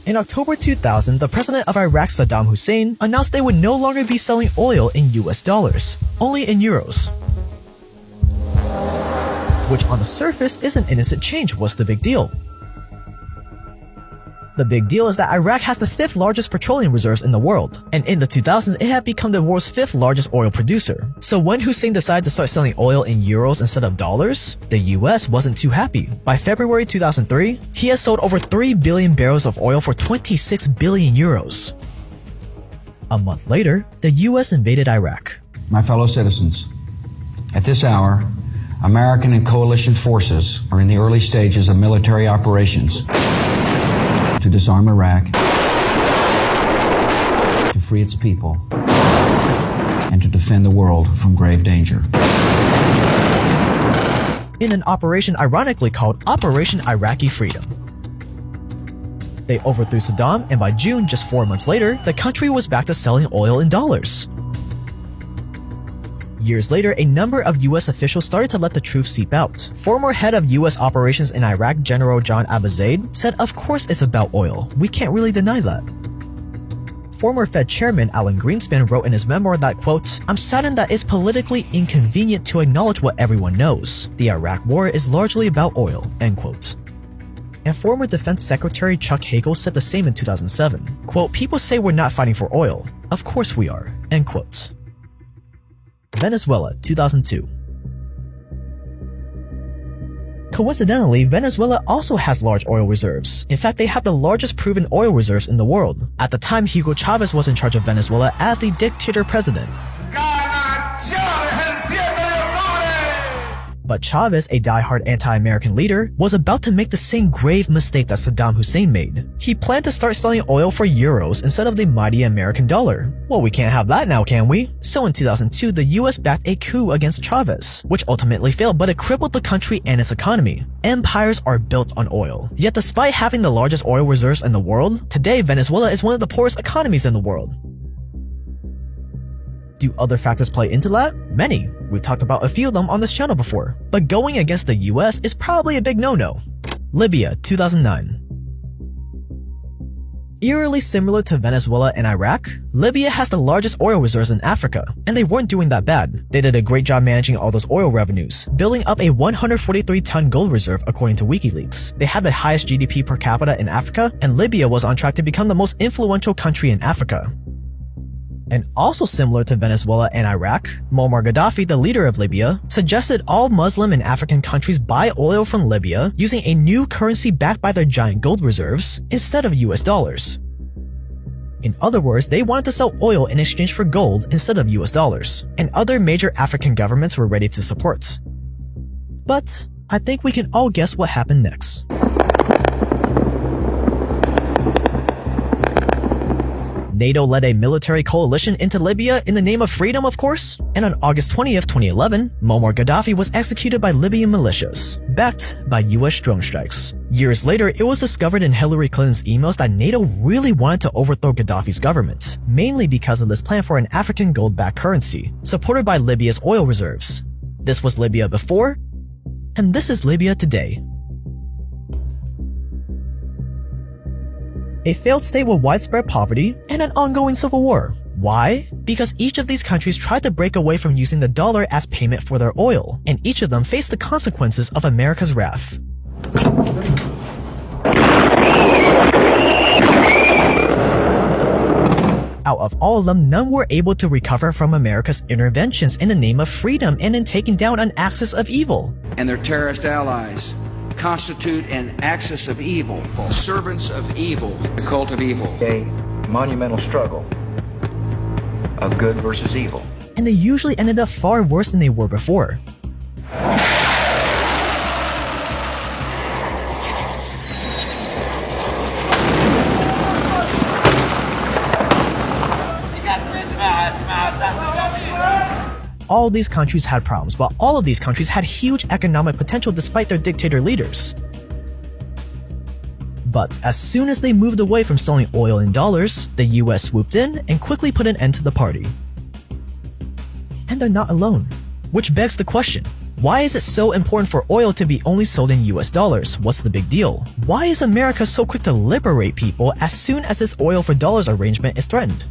In October 2000, the president of Iraq, Saddam Hussein, announced they would no longer be selling oil in US dollars, only in euros. Which on the surface is an innocent change. What's the big deal? The big deal is that Iraq has the 5th largest petroleum reserves in the world, and in the 2000s it had become the world's 5th largest oil producer. So when Hussein decided to start selling oil in euros instead of dollars, the US wasn't too happy. By February 2003, he has sold over 3 billion barrels of oil for 26 billion euros. A month later, the US invaded Iraq. My fellow citizens, at this hour, American and coalition forces are in the early stages of military operations to disarm Iraq, to free its people, and to defend the world from grave danger. In an operation ironically called Operation Iraqi Freedom. They overthrew Saddam, and by June, just 4 months later, the country was back to selling oil in dollars. Years later, a number of US officials started to let the truth seep out. Former head of US operations in Iraq, General John Abizaid, said, "Of course it's about oil. We can't really deny that." Former Fed Chairman Alan Greenspan wrote in his memoir that, quote, "I'm saddened that it's politically inconvenient to acknowledge what everyone knows. The Iraq War is largely about oil," end quote. And former Defense Secretary Chuck Hagel said the same in 2007. Quote, "People say we're not fighting for oil. Of course we are," end quote. Venezuela, 2002. Coincidentally, Venezuela also has large oil reserves. In fact, they have the largest proven oil reserves in the world. At the time, Hugo Chavez was in charge of Venezuela as the dictator president. But Chavez, a die-hard anti-American leader, was about to make the same grave mistake that Saddam Hussein made. He planned to start selling oil for euros instead of the mighty American dollar. Well, we can't have that now, can we? So in 2002, the US backed a coup against Chavez, which ultimately failed, but it crippled the country and its economy. Empires are built on oil. Yet despite having the largest oil reserves in the world, today Venezuela is one of the poorest economies in the world. Do other factors play into that? Many. We've talked about a few of them on this channel before. But going against the US is probably a big no-no. Libya, 2009. Eerily similar to Venezuela and Iraq, Libya has the largest oil reserves in Africa, and they weren't doing that bad. They did a great job managing all those oil revenues, building up a 143-ton gold reserve according to WikiLeaks. They had the highest GDP per capita in Africa, and Libya was on track to become the most influential country in Africa. And also similar to Venezuela and Iraq, Muammar Gaddafi, the leader of Libya, suggested all Muslim and African countries buy oil from Libya using a new currency backed by their giant gold reserves instead of US dollars. In other words, they wanted to sell oil in exchange for gold instead of US dollars, and other major African governments were ready to support. But I think we can all guess what happened next. NATO led a military coalition into Libya in the name of freedom, of course, and on August 20th, 2011, Muammar Gaddafi was executed by Libyan militias, backed by US drone strikes. Years later, it was discovered in Hillary Clinton's emails that NATO really wanted to overthrow Gaddafi's government, mainly because of this plan for an African gold-backed currency, supported by Libya's oil reserves. This was Libya before, and this is Libya today. A failed state with widespread poverty and an ongoing civil war. Why? Because each of these countries tried to break away from using the dollar as payment for their oil, and each of them faced the consequences of America's wrath. Out of all of them, none were able to recover from America's interventions in the name of freedom and in taking down an axis of evil. And their terrorist allies constitute an axis of evil, servants of evil, the cult of evil, a monumental struggle of good versus evil. And they usually ended up far worse than they were before. All these countries had problems, but all of these countries had huge economic potential despite their dictator leaders. But as soon as they moved away from selling oil in dollars, the US swooped in and quickly put an end to the party. And they're not alone. Which begs the question, Why is it so important for oil to be only sold in US dollars? What's the big deal? Why is America so quick to liberate people as soon as this oil for dollars arrangement is threatened?